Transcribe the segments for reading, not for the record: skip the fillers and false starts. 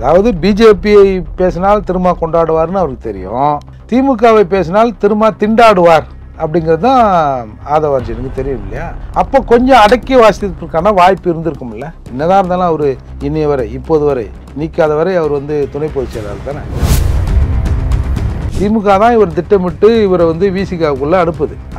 அதாவது பிஜேபியை பேசினால் திரும்ப கொண்டாடுவார்னு அவருக்கு தெரியும், திமுகவை பேசினால் திரும்ப திண்டாடுவார் அப்படிங்கிறது தான் ஆதவ அர்ஜுனுக்கு தெரியும் இல்லையா. அப்போ கொஞ்சம் அடக்கி வாசிக்கிறதுக்கான வாய்ப்பு இருந்திருக்கும்ல. என்னதான் இருந்தாலும் அவர் இன்னைய வரை இப்போது வரை நீக்காத வரை அவர் துணை பொதுச் செயலாளர் தானே. திமுக தான் இவர் திட்டமிட்டு இவரை விசிகாவுக்குள்ளே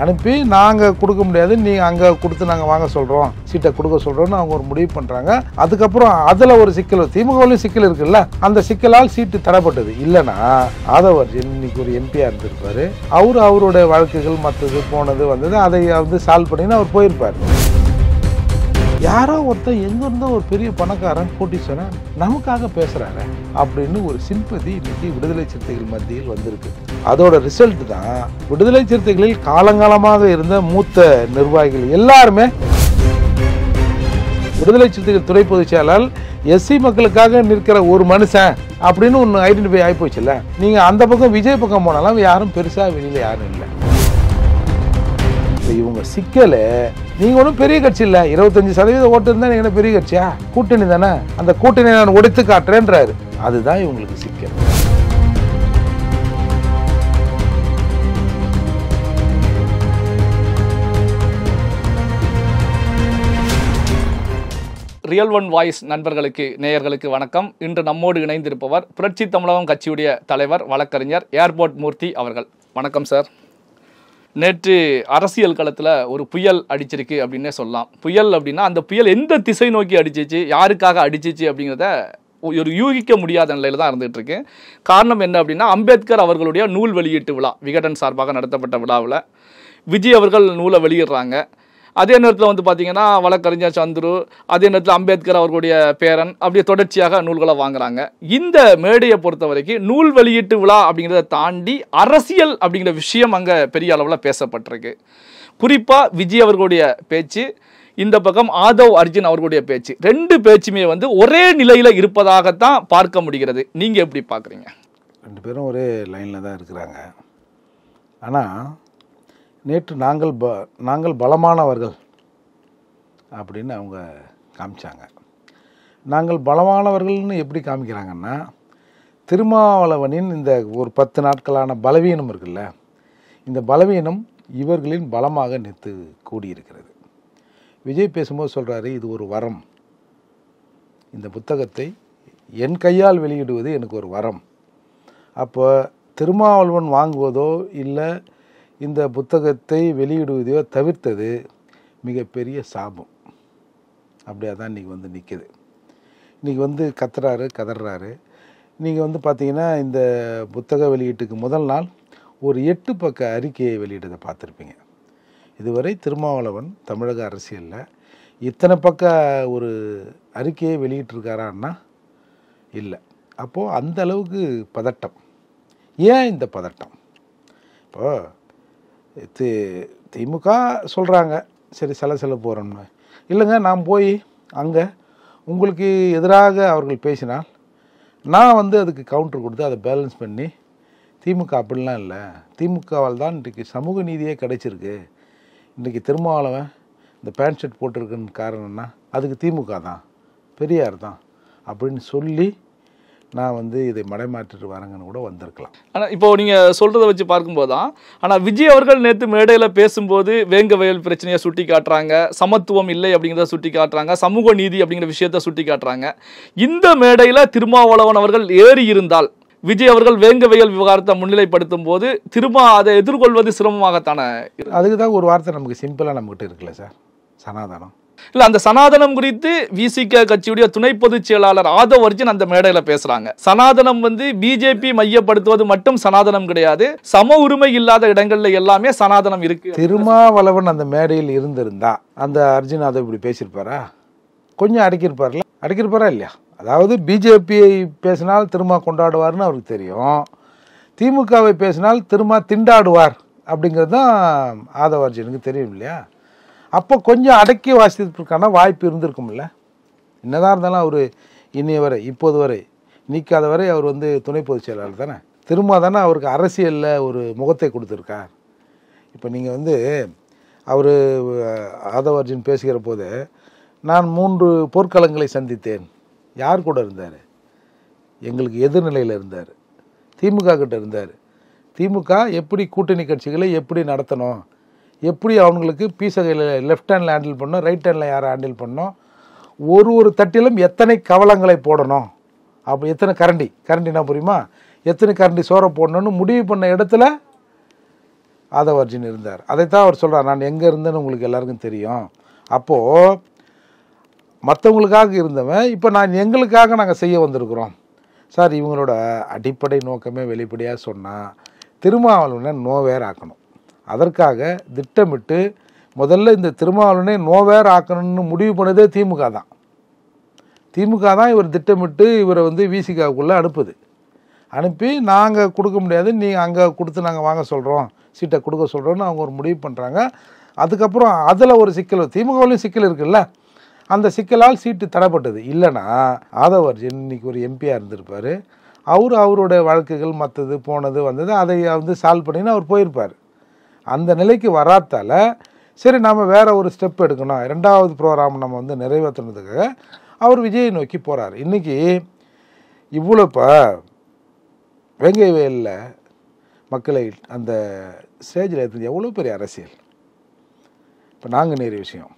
அனுப்பி நாங்கள் கொடுக்க முடியாது, நீங்கள் அங்கே கொடுத்து நாங்கள் வாங்க சொல்கிறோம், சீட்டை கொடுக்க சொல்கிறோன்னு அவங்க ஒரு முடிவு பண்ணுறாங்க. அதுக்கப்புறம் அதில் ஒரு சிக்கல், திமுகவிலையும் சிக்கல் இருக்குல்ல, அந்த சிக்கலால் சீட்டு தடைப்பட்டது. இல்லைன்னா ஆதவ அர்ஜுன் இன்னைக்கு ஒரு எம்பியாக இருந்திருப்பார். அவருடைய வழக்குகள் மற்றது போனது வந்தது அதை சால்வ் பண்ணின்னு அவர் போயிருப்பார். யாரோ ஒருத்தர் எங்கிருந்தோ ஒரு பெரிய பணக்காரன் கோட்டீஸ்வரன் நமக்காக பேசுறாரு அப்படின்னு ஒரு சிம்பதி இன்னைக்கு விடுதலை சிறுத்தைகள் மத்தியில் வந்திருக்கு. அதோட ரிசல்ட் தான் விடுதலை சிறுத்தைகளில் காலங்காலமாக இருந்த மூத்த நிர்வாகிகள் எல்லாருமே விடுதலை சிறுத்தைகள் துணை பொதுச் செயலாளர் எஸ்சி மக்களுக்காக நிற்கிற ஒரு மனுஷன் அப்படின்னு ஒன்று ஐடென்டிஃபை ஆகி போச்சுல்ல. நீங்க அந்த பக்கம் விஜய் பக்கம் போனாலும் யாரும் பெருசா வெளியில யாரும் இல்லை. இவங்க சிக்கல நீங்க ஒன்றும் பெரிய கட்சி இல்லை, 25% ஓட்டு இருந்தா நீங்க பெரிய கட்சியா, கூட்டணி தானே, அந்த கூட்டணி நான் உடைத்து காட்டுறேன்றாரு. அதுதான் இவங்களுக்கு சிக்கல். ரியல் ஒன் வாய்ஸ் நண்பர்களுக்கு நேயர்களுக்கு வணக்கம். இன்று நம்மோடு இணைந்திருப்பவர் புரட்சி தமிழகம் கட்சியுடைய தலைவர் வழக்கறிஞர் ஏர்போர்ட் மூர்த்தி அவர்கள். வணக்கம் சார். நேற்று அரசியல் களத்தில் ஒரு புயல் அடிச்சிருக்கு அப்படின்னே சொல்லலாம். புயல் அப்படின்னா அந்த புயல் எந்த திசை நோக்கி அடிச்சிச்சு, யாருக்காக அடிச்சிச்சு அப்படிங்கிறத ஒரு யூகிக்க முடியாத நிலையில் தான் இருந்துகிட்டு இருக்கு. காரணம் என்ன அப்படின்னா, அம்பேத்கர் அவர்களுடைய நூல் வெளியீட்டு விழா விகடன் சார்பாக நடத்தப்பட்ட விழாவில் விஜய் அவர்கள் நூலை வெளியிடுறாங்க. அதே நேரத்தில் பார்த்தீங்கன்னா வழக்கறிஞர் சந்துரு, அதே நேரத்தில் அம்பேத்கர் அவர்களுடைய பேரன், அப்படியே தொடர்ச்சியாக நூல்களை வாங்குறாங்க. இந்த மேடையை பொறுத்த வரைக்கும் நூல் வெளியீட்டு விழா அப்படிங்கிறத தாண்டி அரசியல் அப்படிங்கிற விஷயம் அங்கே பெரிய அளவில் பேசப்பட்டிருக்கு. குறிப்பாக விஜய் அவர்களுடைய பேச்சு, இந்த பக்கம் ஆதவ் அர்ஜுன் அவர்களுடைய பேச்சு, ரெண்டு பேச்சுமே ஒரே நிலையில் இருப்பதாகத்தான் பார்க்க முடிகிறது. நீங்கள் எப்படி பார்க்குறீங்க? ரெண்டு பேரும் ஒரே லைனில் தான் இருக்கிறாங்க. ஆனால் நேற்று நாங்கள் பலமானவர்கள் அப்படின்னு அவங்க காமிச்சாங்க. நாங்கள் பலமானவர்கள்னு எப்படி காமிக்கிறாங்கன்னா, திருமாவளவனின் இந்த ஒரு 10 நாட்களான பலவீனம் இருக்குல்ல, இந்த பலவீனம் இவர்களின் பலமாக நிறுத்து கூடியிருக்கிறது. விஜய் பேசும்போது சொல்கிறாரு, இது ஒரு வரம், இந்த புத்தகத்தை என் கையால் வெளியிடுவது எனக்கு ஒரு வரம். அப்போ திருமாவளவன் வாங்குவதோ இல்லை இந்த புத்தகத்தை வெளியிடுவதையோ தவிர்த்தது மிகப்பெரிய சாபம். அப்படியே தான் இன்றைக்கி நிற்கிது. இன்றைக்கி கதறாரு. நீங்கள் பார்த்தீங்கன்னா இந்த புத்தக வெளியீட்டுக்கு முதல் நாள் ஒரு 8 பக்க அறிக்கையை வெளியிட்டதை பார்த்துருப்பீங்க. இதுவரை திருமாவளவன் தமிழக அரசியலில் இத்தனை பக்க ஒரு அறிக்கையை வெளியிட்டிருக்காரான்னா இல்லை. அப்போது அந்த அளவுக்கு பதட்டம். ஏன் இந்த பதட்டம்? இப்போ திமுக சொல்கிறாங்க, சரி சலசல போகிறோம்னு. இல்லைங்க, நான் போய் அங்கே உங்களுக்கு எதிராக அவர்கள் பேசினால் நான் அதுக்கு கவுண்டர் கொடுத்து அதை பேலன்ஸ் பண்ணி, திமுக அப்படிலாம் இல்லை, திமுகவால் தான் இன்றைக்கு சமூக நீதியே கிடைச்சிருக்கு, இன்றைக்கி திருமாவளவன் இந்த பேண்ட் ஷர்ட் போட்டிருக்குன்னு காரணம்னா அதுக்கு திமுக தான், பெரியார் தான் அப்படின்னு சொல்லி நான் இதை மடைமாற்றிட்டு வரேங்கன்னு கூட வந்திருக்கலாம். ஆனால் இப்போ நீங்கள் சொல்கிறத வச்சு பார்க்கும்போது தான், ஆனால் விஜய் அவர்கள் நேற்று மேடையில் பேசும்போது வேங்க வயல் பிரச்சனையை சுட்டி காட்டுறாங்க, சமத்துவம் இல்லை அப்படிங்கிறத சுட்டி காட்டுறாங்க, சமூக நீதி அப்படிங்கிற விஷயத்த சுட்டி காட்டுறாங்க. இந்த மேடையில் திருமாவளவன் அவர்கள் ஏறி இருந்தால் விஜய் அவர்கள் வேங்க வயல் விவகாரத்தை முன்னிலைப்படுத்தும் போது திரும்ப அதை எதிர்கொள்வது சிரமமாகத்தானே? அதுக்கு தான் ஒரு வார்த்தை நமக்கு சிம்பிளாக நம்மகிட்ட இருக்குல்ல சார், சனாதனம். இல்லை, அந்த சனாதனம் குறித்து விசிக கட்சியுடைய துணை பொதுச் செயலாளர் ஆதவ் அர்ஜுன் அந்த மேடையில் பேசுறாங்க. சனாதனம் பிஜேபி மையப்படுத்துவது மட்டும் சனாதனம் கிடையாது, சம உரிமை இல்லாத இடங்கள்ல எல்லாமே சனாதனம் இருக்கு. திருமாவளவன் அந்த மேடையில் இருந்திருந்தா அந்த அர்ஜுன் அதை இப்படி பேசியிருப்பாரா? கொஞ்சம் அடக்கியிருப்பாரா இல்லையா? அதாவது பிஜேபியை பேசினால் திரும்ப கொண்டாடுவார்னு அவருக்கு தெரியும், திமுகவை பேசினால் திரும்ப திண்டாடுவார் அப்படிங்கிறது தான் ஆதவ அர்ஜுனுக்கு தெரியும் இல்லையா. அப்போ கொஞ்சம் அடக்கி வாசிக்கிறதுக்கான வாய்ப்பு இருந்திருக்கும்ல. என்னதான் இருந்தாலும் அவர் இன்னைய வரை இப்போது வரை நீக்காத வரை அவர் துணை பொதுச் செயலாளர் தானே. திரும்ப தானே அவருக்கு அரசியலில் ஒரு முகத்தை கொடுத்துருக்கார். இப்போ நீங்கள் அவர் ஆதவ அர்ஜுன் பேசுகிற போது, நான் 3 போர்க்களங்களை சந்தித்தேன். யார் கூட இருந்தார்? எங்களுக்கு எதிர்நிலையில் இருந்தார், திமுக கிட்ட இருந்தார். திமுக எப்படி கூட்டணி கட்சிகளை எப்படி நடத்தணும், எப்படி அவங்களுக்கு பீசகையில் லெஃப்ட் ஹேண்டில் ஹேண்டில் பண்ணணும், ரைட் ஹேண்டில் யாரை ஹேண்டில் பண்ணணும், ஒரு தட்டிலும் எத்தனை கவலங்களை போடணும், அப்போ எத்தனை கரண்டினா புரியுமா, எத்தனை கரண்டி சோறை போடணும்னு முடிவு பண்ண இடத்துல ஆதவ அர்ஜுன் இருந்தார். அதைத்தான் அவர் சொல்கிறார், நான் எங்கே இருந்தேன்னு உங்களுக்கு எல்லாருக்கும் தெரியும். அப்போது மற்றவங்களுக்காக இருந்தவன் இப்போ நான் எங்களுக்காக நாங்கள் செய்ய வந்திருக்கிறோம் சார். இவங்களோட அடிப்படை நோக்கமே வெளிப்படையாக சொன்னால் திருமாவளவனை நோவேர் ஆக்கணும். அதற்காக திட்டமிட்டு முதல்ல இந்த திருமாவளவனை நோவேர் ஆக்கணும்னு முடிவு பண்ணதே திமுக தான். திமுக தான் இவர் திட்டமிட்டு இவரை வந்து விசிகாவுக்குள்ளே அனுப்பி நாங்கள் கொடுக்க முடியாது, நீங்கள் அங்கே கொடுத்து நாங்கள் வாங்க சொல்கிறோம், சீட்டை கொடுக்க சொல்கிறோன்னு அவங்க ஒரு முடிவு பண்ணுறாங்க. அதுக்கப்புறம் அதில் ஒரு சிக்கல், திமுகவிலையும் சிக்கல் இருக்குல்ல, அந்த சிக்கலால் சீட்டு தடைப்பட்டது. இல்லைன்னா ஆதவ அர்ஜுன் இன்னைக்கு ஒரு எம்பியாக இருந்திருப்பார். அவரோட வழக்குகள் மற்றது போனது வந்தது அதை வந்து சால்வ் பண்ணின்னு அவர் போயிருப்பார். அந்த நிலைக்கு வராத்தால சரி நம்ம வேற ஒரு ஸ்டெப் எடுக்கணும், 2வது ப்ரோக்ராம் நம்ம வந்து நிறைவேற்றுனதுக்காக அவர் விஜயை நோக்கி போகிறார். இன்றைக்கி இவ்வளோ இப்போ வேங்கை வயலில் மக்களை அந்த ஸ்டேஜில் எடுத்தது எவ்வளோ பெரிய அரசியல். இப்போ நாங்குநேரி விஷயம்,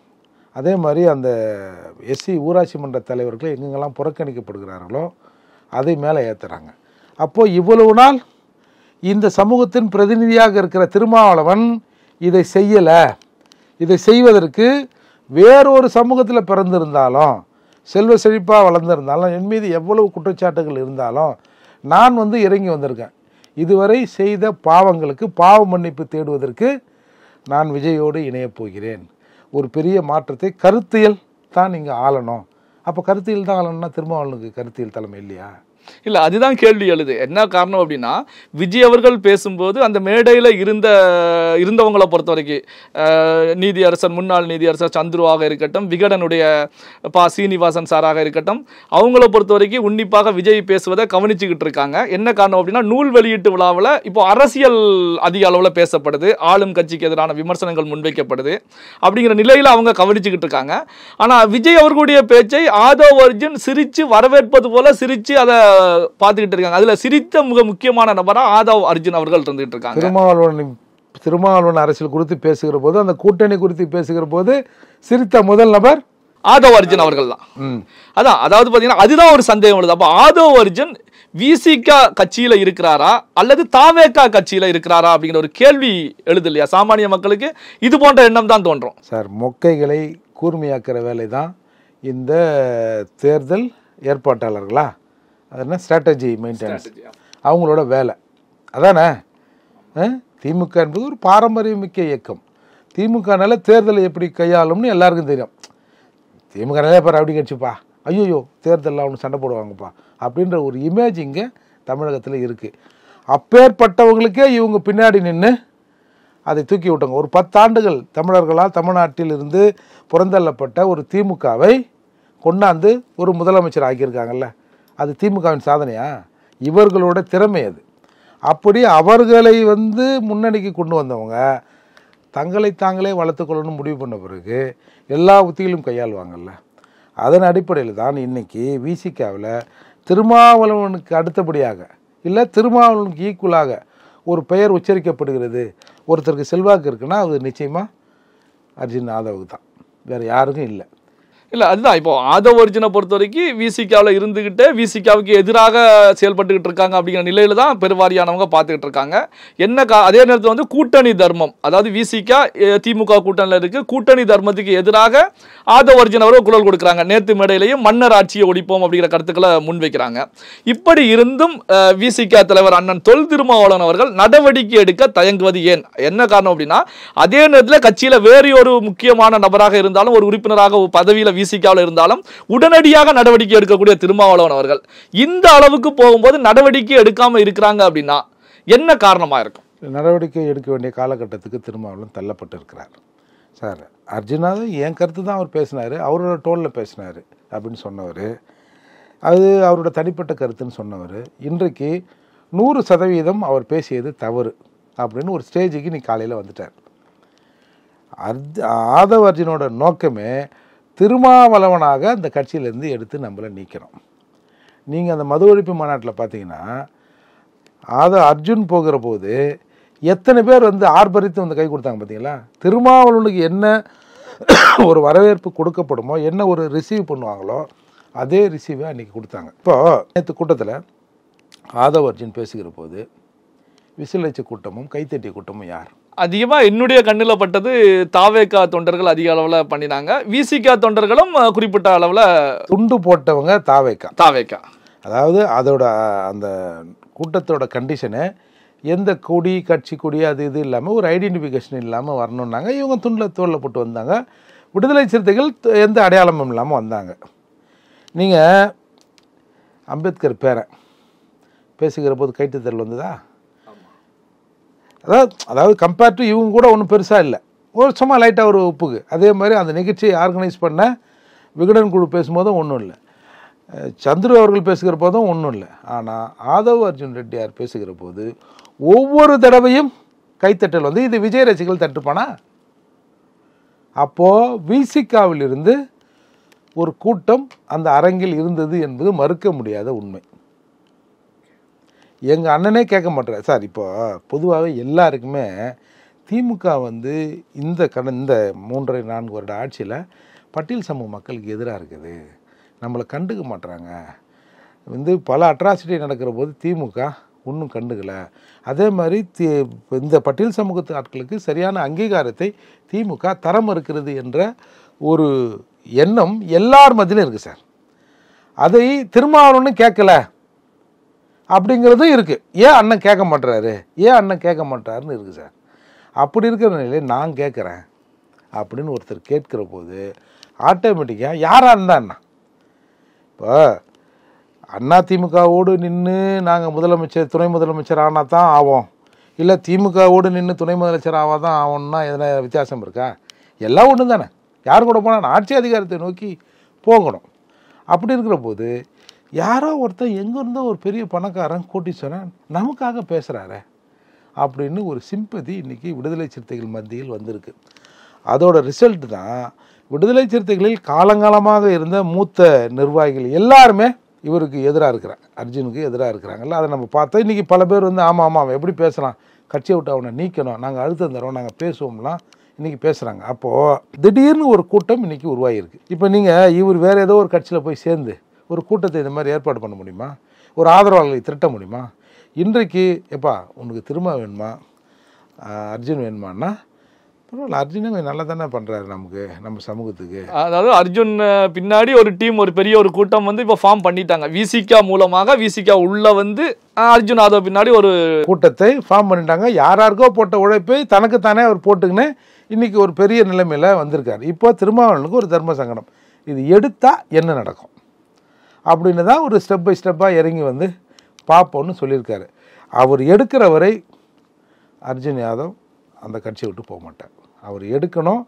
அதே மாதிரி அந்த எஸ்சி ஊராட்சி மன்ற தலைவர்கள் எங்கெங்கெல்லாம் புறக்கணிக்கப்படுகிறார்களோ அதை மேலே ஏற்றுறாங்க. அப்போது இவ்வளவு நாள் இந்த சமூகத்தின் பிரதிநிதியாக இருக்கிற திருமாவளவன் இதை செய்யலை, இதை செய்வதற்கு வேறொரு சமூகத்தில் பிறந்திருந்தாலும் செல்வ செழிப்பாக வளர்ந்திருந்தாலும் என் மீது எவ்வளவு குற்றச்சாட்டுகள் இருந்தாலும் நான் வந்து இறங்கி வந்திருக்கேன். இதுவரை செய்த பாவங்களுக்கு பாவ மன்னிப்பு தேடுவதற்கு நான் விஜயோடு இணையப் போகிறேன். ஒரு பெரிய மாற்றத்தை கருத்தியல் தான் இங்கே ஆளணும். அப்போ கருத்தியல் தான் ஆளணும்னா திருமாவளவனுக்கு கருத்தியல் தலைமை இல்லையா? இல்லை, அதுதான் கேள்வி எழுது. என்ன காரணம் அப்படின்னா, விஜய் அவர்கள் பேசும்போது அந்த மேடையில் இருந்தவங்களை பொறுத்த வரைக்கும் நீதியரசர், முன்னாள் நீதியரசர் சந்துருவாக இருக்கட்டும், விகடனுடைய சீனிவாசன் சாராக இருக்கட்டும், அவங்கள பொறுத்த வரைக்கும் உன்னிப்பாக விஜய் பேசுவதை கவனிச்சுக்கிட்டு இருக்காங்க. என்ன காரணம் அப்படின்னா, நூல் வெளியீட்டு விழாவில் இப்போ அரசியல் அதிக அளவில் பேசப்படுது, ஆளும் கட்சிக்கு எதிரான விமர்சனங்கள் முன்வைக்கப்படுது. அப்படிங்கிற நிலையில் அவங்க கவனிச்சுக்கிட்டு இருக்காங்க. ஆனால் விஜய் அவர்களுடைய பேச்சை ஆதவ அர்ஜுன் சிரித்து வரவேற்பது போல சிரித்து அதை பார்த்துக்கிட்டு இருக்காங்க. அதுல சிரித்த மிக முக்கியமான நபரா ஆதவ் அர்ஜுன் அவர்கள் இருந்துட்டு இருக்காங்க. திருமாவளவன் அரசியல் குறித்து பேசுகிற போது, அந்த கூட்டணி குறித்து பேசுகிற போது சிரித்த முதல் நபர் ஆதவ் அர்ஜுன் அவர்கள் தான். அதான், அதாவது பாத்தீங்கன்னா அதுதான் ஒரு சந்தேகம் உள்ளது. அப்ப ஆதவ் அர்ஜுன் விசிகா கட்சியில இருக்கிறாரா அல்லது தாவேகா கட்சியில இருக்கிறாரா அப்படிங்கிற ஒரு கேள்வி எழுது இல்லையா சாமானிய மக்களுக்கு? இது போன்ற எண்ணம் தான் தோன்றும் சார். மொக்கைகளை கூர்மையாக்குற வேலை தான் இந்த தேர்தல் ஏற்பாட்டாளர்களா, அது என்ன ஸ்ட்ராட்டஜி மெயின்டெனன்ஸ், அவங்களோட வேலை அதானே. திமுக என்பது ஒரு பாரம்பரியமிக்க இயக்கம். திமுகனால தேர்தலை எப்படி கையாளும்னு எல்லாருக்கும் தெரியும். திமுகனாலே இப்போ ரவுடி கட்சிப்பா, ஐயோ தேர்தலில் அவனு சண்டை போடுவாங்கப்பா அப்படின்ற ஒரு இமேஜ் இங்கே தமிழகத்தில் இருக்குது. அப்பேற்பட்டவங்களுக்கே இவங்க பின்னாடி நின்று அதை தூக்கி விட்டாங்க. ஒரு 10 ஆண்டுகள் தமிழர்களால் தமிழ்நாட்டில் இருந்து புறந்தள்ளப்பட்ட ஒரு திமுகவை கொண்டாந்து ஒரு முதலமைச்சர் ஆக்கியிருக்காங்கல்ல, அது திமுகவின் சாதனையா? இவர்களோட திறமை அது. அப்படி அவர்களை வந்து முன்னணிக்கு கொண்டு வந்தவங்க தங்களை தாங்களே வளர்த்துக்கொள்ளணும்னு முடிவு பண்ண பிறகு எல்லா உத்திகளும் கையாளுவாங்கல்ல. அதன் அடிப்படையில் தான் இன்றைக்கி விசிகாவில் திருமாவளவனுக்கு அடுத்தபடியாக இல்லை திருமாவளவனுக்கு ஈக்குவலாக ஒரு பெயர் உச்சரிக்கப்படுகிறது. ஒருத்தருக்கு செல்வாக்கு இருக்குன்னா அது நிச்சயமாக அர்ஜுன் ஆதவுக்கு தான், வேறு யாருக்கும் இல்லை. இல்லை, அதுதான் இப்போ ஆதவ் அர்ஜுனை பொறுத்த வரைக்கும் விசிகாவில் இருந்துக்கிட்டு விசிகாவுக்கு எதிராக செயல்பட்டுக்கிட்டு இருக்காங்க அப்படிங்கிற நிலையில தான் பெருவாரியானவங்க பார்த்துக்கிட்டு இருக்காங்க. என்ன அதே நேரத்தில் வந்து கூட்டணி தர்மம், அதாவது விசிகா திமுக கூட்டணியில் இருக்கு, கூட்டணி தர்மத்துக்கு எதிராக ஆதவ் அர்ஜுன் அவர்கள் குரல் கொடுக்குறாங்க. நேற்று மேடையிலையும் மன்னர் ஆட்சியை ஒழிப்போம் அப்படிங்கிற கருத்துக்களை முன்வைக்கிறாங்க. இப்படி இருந்தும் விசிகா தலைவர் அண்ணன் தொல் திருமாவளவன் அவர்கள் நடவடிக்கை எடுக்க தயங்குவது ஏன்? என்ன காரணம் அப்படின்னா, அதே நேரத்தில் கட்சியில் வேறு ஒரு முக்கியமான நபராக இருந்தாலும், ஒரு உறுப்பினராக பதவியில் விசிகாவில் இருந்தாலும் உடனடியாக நடவடிக்கை எடுக்கக்கூடிய திருமாவளவன் அவர்கள் இந்த அளவுக்கு போகும்போது நடவடிக்கை எடுக்காம இருக்கிறாங்க அப்படின்னா என்ன காரணமா இருக்கும்? நடவடிக்கை எடுக்க வேண்டிய காலகட்டத்துக்கு திருமாவளவன் தள்ளப்பட்டு இருக்கிறார் சார். அர்ஜுனாவது என் கருத்து தான் அவர் பேசினார், அவரோட டோனில் பேசினார் அப்படின்னு சொன்னவர், அது அவரோட தனிப்பட்ட கருத்துன்னு சொன்னவர். இன்றைக்கு 100% அவர் பேசியது தவறு அப்படின்னு ஒரு ஸ்டேஜுக்கு நீ காலையில் வந்துட்டார். ஆதவ் அர்ஜுனோட நோக்கமே திருமாவளவனாக அந்த கட்சியிலேருந்து எடுத்து நம்மளை நீக்கணும். நீங்கள் அந்த மது ஒழிப்பு மாநாட்டில் பார்த்தீங்கன்னா அர்ஜுன் போகிற போது எத்தனை பேர் வந்து ஆர்ப்பரித்து வந்து கை கொடுத்தாங்க பார்த்தீங்களா? திருமாவளவனுக்கு என்ன ஒரு வரவேற்பு கொடுக்கப்படுமோ, என்ன ஒரு ரிசீவ் பண்ணுவாங்களோ அதே ரிசீவை அன்றைக்கி கொடுத்தாங்க. இப்போது நேற்று கூட்டத்தில் ஆதவ் அர்ஜுன் பேசுகிற போது விசிலடிச்ச கூட்டமும் கைத்தட்டிய கூட்டமும் யார்? அதிகமாக என்னுடைய கண்ணில் பட்டது தாவேகா தொண்டர்கள் அதிக அளவில் பண்ணினாங்க. விசிகா தொண்டர்களும் குறிப்பிட்ட அளவில் துண்டு போட்டவங்க தாவேகா. அதாவது அதோட அந்த கூட்டத்தோட கண்டிஷனு எந்த கொடி கட்சி கொடி அது இது இல்லாமல் ஒரு ஐடென்டிஃபிகேஷன் இல்லாமல் வரணுன்னாங்க. இவங்க தோளில் போட்டு வந்தாங்க. விடுதலை சிறுத்தைகள் எந்த அடையாளமும் இல்லாமல் வந்தாங்க. நீங்கள் அம்பேத்கர் பேரன் பேசுகிற போது கைத்தட்டல் வந்ததா? அதாவது கம்பேர்ட் டு இவங்க கூட ஒன்றும் பெருசாக இல்லை, ஒரு சும்மா லைட்டாக ஒரு ஒப்புக்கு. அதே மாதிரி அந்த நிகழ்ச்சியை ஆர்கனைஸ் பண்ண விகடன் குழு பேசும்போதும் ஒன்றும் இல்லை, சந்துரு அவர்கள் பேசுகிற போதும் ஒன்றும் இல்லை. ஆனால் ஆதவ் அர்ஜுன் ரெட்டியார் பேசுகிற போது ஒவ்வொரு தடவையும் கைத்தட்டல் வந்து இது விஜய் ரசிகர்கள் தட்டுப்பானா? அப்போது விசிகாவில் இருந்து ஒரு கூட்டம் அந்த அரங்கில் இருந்தது என்பது மறுக்க முடியாத உண்மை. எங்கள் அண்ணனே கேட்க மாட்டேறார் சார். இப்போ பொதுவாகவே எல்லாருக்குமே திமுக வந்து இந்த 3-4 வருட ஆட்சியில் பட்டியல் சமூக மக்களுக்கு எதிராக இருக்குது, நம்மளை கண்டுக்க மாட்டுறாங்க. வந்து பல அட்ராசிட்டி நடக்கிற போது திமுக ஒன்றும் கண்டுக்கலை. அதே மாதிரி இந்த பட்டியல் சமூகத்து ஆட்களுக்கு சரியான அங்கீகாரத்தை திமுக தரம் இருக்கிறது என்ற ஒரு எண்ணம் எல்லார் மத்தியிலும் இருக்குது சார். அதை திருமாவளவன் கேட்கல அப்படிங்கிறதும் இருக்குது. ஏன் அண்ணன் கேட்க மாட்டாருன்னு இருக்குது சார். அப்படி இருக்கிற நிலையில் நான் கேட்குறேன் அப்படின்னு ஒருத்தர் கேட்குற போது ஆட்டோமேட்டிக்காக யாராக இருந்தா என்ன? இப்போ அண்ணா திமுகவோடு நின்று நாங்கள் முதலமைச்சர் துணை முதலமைச்சர் ஆனால் தான் ஆவோம், இல்லை திமுகவோடு நின்று துணை முதலமைச்சர் ஆவா தான் ஆகணும்னா எதனா வித்தியாசம் இருக்கா? எல்லாம் ஒன்று தானே. யார் கூட போனால் ஆட்சி அதிகாரத்தை நோக்கி போகணும். அப்படி இருக்கிற போது யாரோ ஒருத்தர் எங்கேருந்தோ ஒரு பெரிய பணக்காரன் கோட்டீஸ்வரன் நமக்காக பேசுகிறாரு அப்படின்னு ஒரு சிம்பதி இன்றைக்கி விடுதலை சிறுத்தைகள் மத்தியில் வந்திருக்கு. அதோட ரிசல்ட் தான் விடுதலை சிறுத்தைகளில் காலங்காலமாக இருந்த மூத்த நிர்வாகிகள் எல்லாருமே இவருக்கு எதிராக இருக்கிறாங்க, அர்ஜுனுக்கு எதிராக இருக்கிறாங்கல்ல. அதை நம்ம பார்த்தா இன்றைக்கி பல பேர் வந்து ஆமாம் அவன் எப்படி பேசலாம், கட்சியை விட்டு அவனை நீக்கணும், நாங்கள் அழுத்தம் தரோம், நாங்கள் பேசுவோம்லாம் இன்றைக்கி பேசுகிறாங்க. அப்போது திடீர்னு ஒரு கூட்டம் இன்றைக்கி உருவாகிருக்கு. இப்போ நீங்கள் இவர் வேறு ஏதோ ஒரு கட்சியில் போய் சேர்ந்து ஒரு கூட்டத்தை இந்த மாதிரி ஏற்பாடு பண்ண முடியுமா? ஒரு ஆதரவாளர்களை திரட்ட முடியுமா? இன்றைக்கு எப்பா உனக்கு திரும்ப வேணுமா, அர்ஜுன் வேணுமான்னா பரவாயில்ல, அர்ஜுனே நல்லா தானே பண்ணுறாரு நமக்கு, நம்ம சமூகத்துக்கு. அதாவது அர்ஜுன் பின்னாடி ஒரு டீம், ஒரு பெரிய ஒரு கூட்டம் வந்து இப்போ ஃபார்ம் பண்ணிட்டாங்க. விசிகா மூலமாக விசிகா உள்ள வந்து அர்ஜுன் ஆதவ் பின்னாடி ஒரு கூட்டத்தை ஃபார்ம் பண்ணிட்டாங்க. யாராருக்கோ போட்ட உழைப்பை தனக்குத்தானே அவர் போட்டுக்கின்னு இன்றைக்கி ஒரு பெரிய நிலைமையில் வந்திருக்காரு. இப்போ திருமாவளவனுக்கு ஒரு தர்ம சங்கடம், இது எடுத்தால் என்ன நடக்கும் அப்படின்னு தான் ஒரு ஸ்டெப் பை ஸ்டெப்பாக இறங்கி வந்து பார்ப்போன்னு சொல்லியிருக்காரு. அவர் எடுக்கிற வரை அர்ஜுன் யாதவ் அந்த கட்சியை விட்டு போக மாட்டார். அவர் எடுக்கணும்.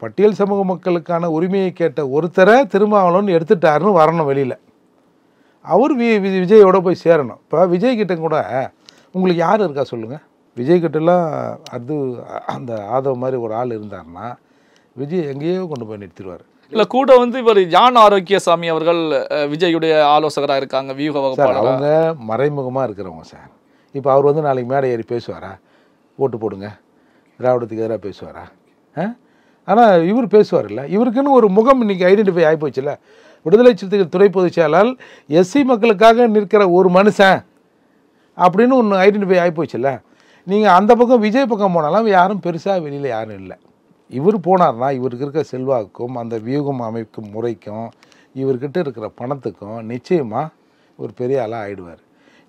பட்டியல் சமூக மக்களுக்கான உரிமையை கேட்ட ஒருத்தரை திருமாவளவன் எடுத்துட்டாருன்னு வரணும் வெளியில். அவர் விஜயோட போய் சேரணும். இப்போ விஜய்கிட்ட கூட உங்களுக்கு யார் இருக்கா சொல்லுங்கள்? விஜய்கிட்டலாம் அந்த ஆதவ் மாதிரி ஒரு ஆள் இருந்தார்னா விஜய் எங்கேயோ கொண்டு போய் நிறுத்திடுவார். இல்லை கூட வந்து இவர் ஜான் ஆரோக்கியசாமி அவர்கள் விஜயுடைய ஆலோசகராக இருக்காங்க, வியூக வகுப்பாளர். அவங்க மறைமுகமாக இருக்கிறவங்க சார். இப்போ அவர் வந்து நாளைக்கு மேடை ஏறி பேசுவாரா, ஓட்டு போடுங்க திராவிடத்துக்கு எதிராக பேசுவாரா? ஆனால் இவர் பேசுவார் இல்லை. இவருக்குன்னு ஒரு முகம் இன்றைக்கி ஐடென்டிஃபை ஆகிப்போச்சுல்ல. விடுதலை சிறுத்தைகள் துணை பொதுச் செயலாளர் எஸ்சி மக்களுக்காக நிற்கிற ஒரு மனுஷன் அப்படின்னு ஒன்று ஐடென்டிஃபை ஆகிப்போச்சுல்ல. நீங்கள் அந்த பக்கம் விஜய் பக்கம் போனாலும் யாரும் பெருசாக வெளியில் யாரும் இல்லை. இவர் போனார்னா இவருக்கு இருக்க செல்வாக்கும் அந்த வியூகம் அமைக்கும் முறைக்கும் இவர்கிட்ட இருக்கிற பணத்துக்கும் நிச்சயமாக ஒரு பெரிய ஆளாக ஆகிடுவார்.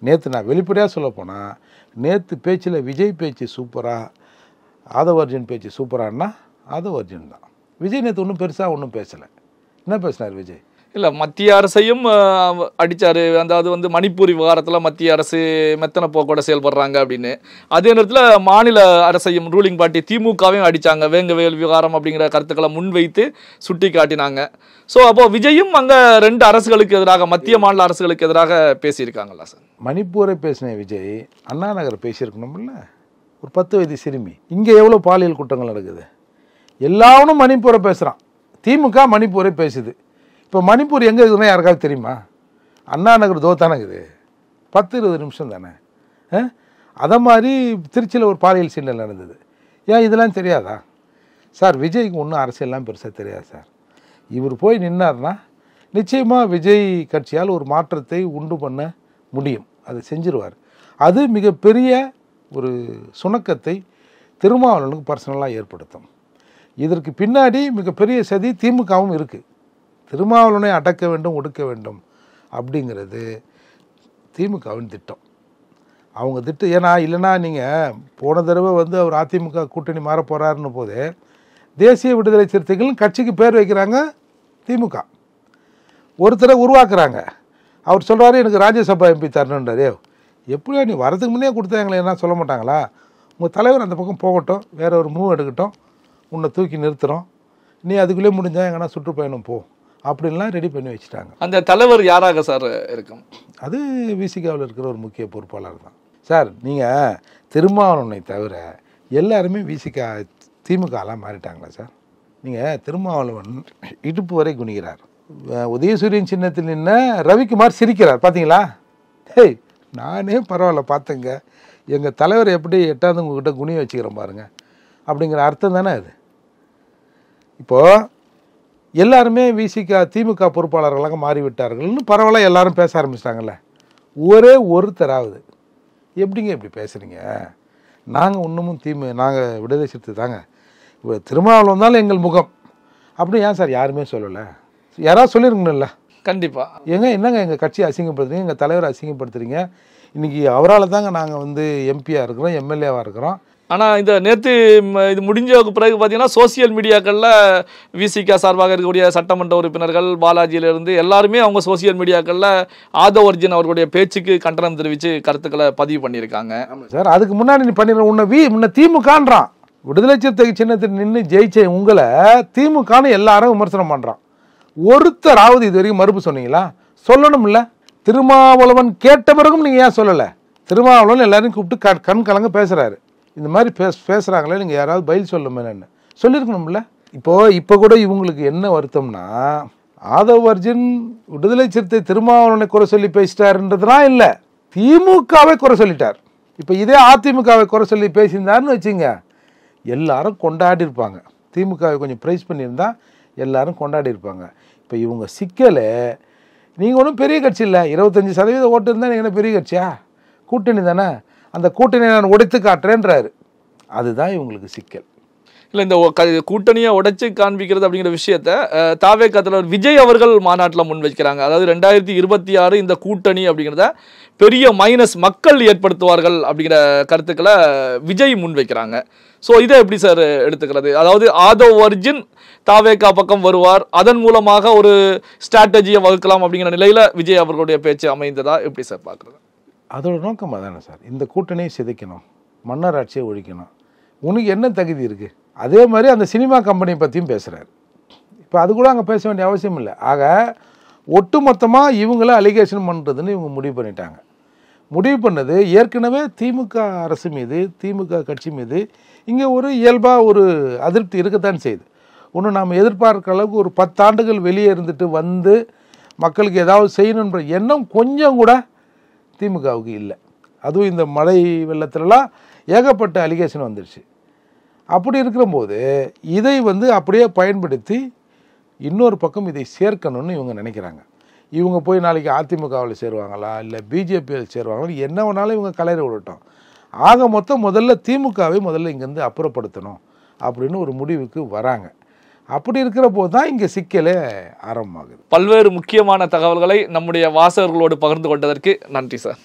நேற்று நான் வெளிப்படையாக சொல்ல போனால் நேற்று பேச்சில் விஜய் பேச்சு சூப்பராக, ஆதவ் அர்ஜுன் பேச்சு சூப்பரானா ஆதவ் அர்ஜுன் தான். விஜய் நேற்று ஒன்றும் பெருசாக ஒன்றும் பேசலை. என்ன பேசினார் விஜய்? இல்லை, மத்திய அரசையும் அடித்தார். அதாவது வந்து மணிப்பூர் விவகாரத்தில் மத்திய அரசு மெத்தனை போக்கோட செயல்படுறாங்க அப்படின்னு. அதே நேரத்தில் மாநில அரசையும் ரூலிங் பார்ட்டி திமுகவையும் அடித்தாங்க. வேங்கவேல் விவகாரம் அப்படிங்கிற கருத்துக்களை முன்வைத்து சுட்டி காட்டினாங்க. ஸோ அப்போது விஜயும் அங்கே 2 அரசுகளுக்கு எதிராக, மத்திய மாநில அரசுகளுக்கு எதிராக பேசியிருக்காங்களா சார்? மணிப்பூரை பேசின விஜய் அண்ணா நகர் பேசியிருக்கணும்ல. ஒரு 10 வயது சிறுமி, இங்கே எவ்வளோ பாலியல் குற்றங்கள் நடக்குது, எல்லாவனும் மணிப்பூரை பேசுகிறான். திமுக மணிப்பூரை பேசுது. இப்போ மணிப்பூர் எங்கே இருக்குதுன்னா யாருக்காவது தெரியுமா? அண்ணா நகர் தோத்தானங்குது 10-20 நிமிஷம் தானே. அதை மாதிரி திருச்சியில் ஒரு பாலியல் சீண்டல் நடந்தது. ஏன் இதெல்லாம் தெரியாதா சார்? விஜய்க்கு ஒன்றும் அரசியல்லாம் பெருசாக தெரியாது சார். இவர் போய் நின்னார்னா நிச்சயமாக விஜய் கட்சியால் ஒரு மாற்றத்தை உண்டு பண்ண முடியும், அதை செஞ்சிருவார். அது மிகப்பெரிய ஒரு சுணக்கத்தை திருமாவளவனுக்கு பர்சனலாக ஏற்படுத்தும். இதற்கு பின்னாடி மிகப்பெரிய சதி திமுகவும் இருக்குது. திருமாவளவனை அடக்க வேண்டும், ஒடுக்க வேண்டும் அப்படிங்கிறது திமுகவின் திட்டம். அவங்க திட்டம். ஏன்னா இல்லைன்னா நீங்கள் போன தடவை வந்து அவர் அதிமுக கூட்டணி மாற போகிறாருன்னு போது தேசிய விடுதலை சிறுத்தைகள் கட்சிக்கு பேர் வைக்கிறாங்க திமுக. ஒருத்தரை உருவாக்குறாங்க. அவர் சொல்கிறாரு எனக்கு ராஜ்யசபா எம்பி தரணுன்றாரே. எப்படியா நீ வரதுக்கு முன்னே கொடுத்தாங்களே என்ன சொல்ல மாட்டாங்களா? உங்கள் தலைவர் அந்த பக்கம் போகட்டும், வேற ஒரு மூவ் எடுக்கட்டும், உன்னை தூக்கி நிறுத்துகிறோம், நீ அதுக்குள்ளே முடிஞ்சால் எங்கன்னா சுற்றுப்பயணம் போ அப்படின்லாம் ரெடி பண்ணி வச்சுட்டாங்க. அந்த தலைவர் யாராக சார் இருக்கும்? அது விசிகாவில் இருக்கிற ஒரு முக்கிய பொறுப்பாளர் தான் சார். நீங்கள் திருமாவளவனை தவிர எல்லாருமே விசிகா திமுகலாம் மாறிட்டாங்களா சார்? நீங்கள் திருமாவளவன் இடுப்பு வரை குனிகிறார். உதயசூரியன் சின்னத்தில் நின்ன ரவிக்குமார் சிரிக்கிறார், பார்த்தீங்களா? ஹேய், நானே பரவாயில்ல பார்த்தேங்க, எங்கள் தலைவர் எப்படி எட்டாவது உங்ககிட்ட குனிய வச்சுக்கிறேன் பாருங்கள் அப்படிங்கிற அர்த்தம் தானே அது. இப்போது எல்லாருமே விசிகா திமுக பொறுப்பாளர்களாக மாறிவிட்டார்கள்னு பரவாயில்ல எல்லாரும் பேச ஆரம்பிச்சிட்டாங்கல்ல. ஒரே ஒருத்தராவது எப்படிங்க இப்படி பேசுகிறீங்க? நாங்கள் இன்னமும் நாங்கள் விடுதலை சிறுத்தை தாங்க, இப்போ திருமாவளவன் இருந்தாலும் எங்கள் முகம் அப்படி ஏன் சார் யாருமே சொல்லலை? யாராவது சொல்லியிருக்கணும்ல. கண்டிப்பாக. என்னங்க எங்கள் கட்சியை அசிங்கப்படுத்துறீங்க, எங்கள் தலைவரை அசிங்கப்படுத்துறீங்க. இன்றைக்கி அவரால் தாங்க நாங்கள் வந்து எம்பியாக இருக்கிறோம், எம்எல்ஏவாக இருக்கிறோம். ஆனால் இந்த நேற்று இது முடிஞ்ச பிறகு பார்த்தீங்கன்னா சோசியல் மீடியாக்களில் விசிகா சார்பாக இருக்கக்கூடிய சட்டமன்ற உறுப்பினர்கள் பாலாஜியிலிருந்து எல்லாருமே அவங்க சோசியல் மீடியாக்களில் ஆதவ் அர்ஜுன் அவர்களுடைய பேச்சுக்கு கண்டனம் தெரிவித்து கருத்துக்களை பதிவு பண்ணியிருக்காங்க. சார் அதுக்கு முன்னாடி நீ பண்ணிடுற உன்னை திமுகன்றான். விடுதலை சிறுத்தை சின்னத்தில் நின்று ஜெயிச்ச உங்களை திமுகன்னு எல்லாரும் விமர்சனம் பண்ணுறான். ஒருத்தராவது இது வரைக்கும் மறுப்பு சொன்னீங்களா? சொல்லணும்ல. திருமாவளவன் கேட்ட பிறகும் நீங்கள் ஏன் சொல்லலை? திருமாவளவன் எல்லாரையும் கூப்பிட்டு கண் கலங்க பேசுகிறாரு. இந்த மாதிரி பேசுகிறாங்களே, நீங்கள் யாராவது பதில் சொல்லணும்னு சொல்லியிருக்கணும்ல. இப்போ கூட இவங்களுக்கு என்ன வருத்தம்னா, ஆதவ் அர்ஜுன் விடுதலை சிறுத்தை திருமாவளவனை குறை சொல்லி பேசிட்டாருன்றதுலாம் இல்லை, திமுகவை குறை சொல்லிட்டார். இப்போ இதே அதிமுகவை குறை சொல்லி பேசியிருந்தாருன்னு வச்சுங்க, எல்லாரும் கொண்டாடி இருப்பாங்க. திமுகவை கொஞ்சம் ப்ரைஸ் பண்ணியிருந்தா எல்லாரும் கொண்டாடி இருப்பாங்க. இப்போ இவங்க சிக்கலை, நீங்கள் ஒன்றும் பெரிய கட்சி இல்லை, 25% ஓட்டு இருந்தால் நீங்கள் என்ன பெரிய கட்சியா? கூட்டணி தானே, அந்த கூட்டணியை நான் உடைத்து காட்டுறேன்றாரு. அதுதான் இவங்களுக்கு சிக்கல். இல்லை, இந்த கூட்டணியை உடைச்சு காண்பிக்கிறது அப்படிங்கிற விஷயத்த தாவேகா தலைவர் விஜய் அவர்கள் மாநாட்டில் முன்வைக்கிறாங்க. அதாவது 2026 இந்த கூட்டணி அப்படிங்கிறத பெரிய மைனஸ் மக்கள் ஏற்படுத்துவார்கள் அப்படிங்கிற கருத்துக்களை விஜய் முன்வைக்கிறாங்க. ஸோ இதை எப்படி சார் எடுத்துக்கிறது? அதாவது ஆதவ் அர்ஜுன் தாவேகா பக்கம் வருவார், அதன் மூலமாக ஒரு ஸ்ட்ராட்டஜியை வகுக்கலாம் அப்படிங்கிற நிலையில் விஜய் அவர்களுடைய பேச்சு அமைந்ததா எப்படி சார் பார்க்குறது? அதோட நோக்கம் அதானே சார், இந்த கூட்டணியை சிதைக்கணும், மன்னர் ஆட்சியை ஒழிக்கணும். உனக்கு என்ன தகுதி இருக்குது? அதே மாதிரி அந்த சினிமா கம்பெனியை பற்றியும் பேசுகிறார். இப்போ அது கூட அங்கே பேச வேண்டிய அவசியம் இல்லை. ஆக ஒட்டுமொத்தமாக இவங்கள அலிகேஷன் பண்ணுறதுன்னு இவங்க முடிவு பண்ணிட்டாங்க. முடிவு பண்ணது ஏற்கனவே திமுக அரசு மீது, திமுக கட்சி மீது இங்கே ஒரு இயல்பாக ஒரு அதிருப்தி இருக்கத்தான் செய்யுது. ஒன்று நாம் எதிர்பார்க்குற அளவுக்கு ஒரு 10 ஆண்டுகள் வெளியே இருந்துட்டு வந்து மக்களுக்கு ஏதாவது செய்யணுன்ற எண்ணம் கொஞ்சம் கூட திமுகவுக்கு இல்லை. அதுவும் இந்த மழை வெள்ளத்துலலாம் ஏகப்பட்ட அலிகேஷன் வந்துடுச்சு. அப்படி இருக்கிறபோது இதை வந்து அப்படியே பயன்படுத்தி இன்னொரு பக்கம் இதை சேர்க்கணும்னு இவங்க நினைக்கிறாங்க. இவங்க போய் நாளைக்கு அதிமுகவில் சேருவாங்களா, இல்லை பிஜேபியில் சேருவாங்களா, என்ன வேணாலும் இவங்க கலையிற விடட்டும். ஆக மொத்தம் முதல்ல திமுகவை இங்கேருந்து அப்புறப்படுத்தணும் அப்படின்னு ஒரு முடிவுக்கு வராங்க. அப்படி இருக்கிற போது தான் இங்கே சிக்கலே ஆரம்பமாகுது. பல்வேறு முக்கியமான தகவல்களை நம்முடைய வாசகர்களோடு பகிர்ந்து கொண்டதற்கு நன்றி சார்.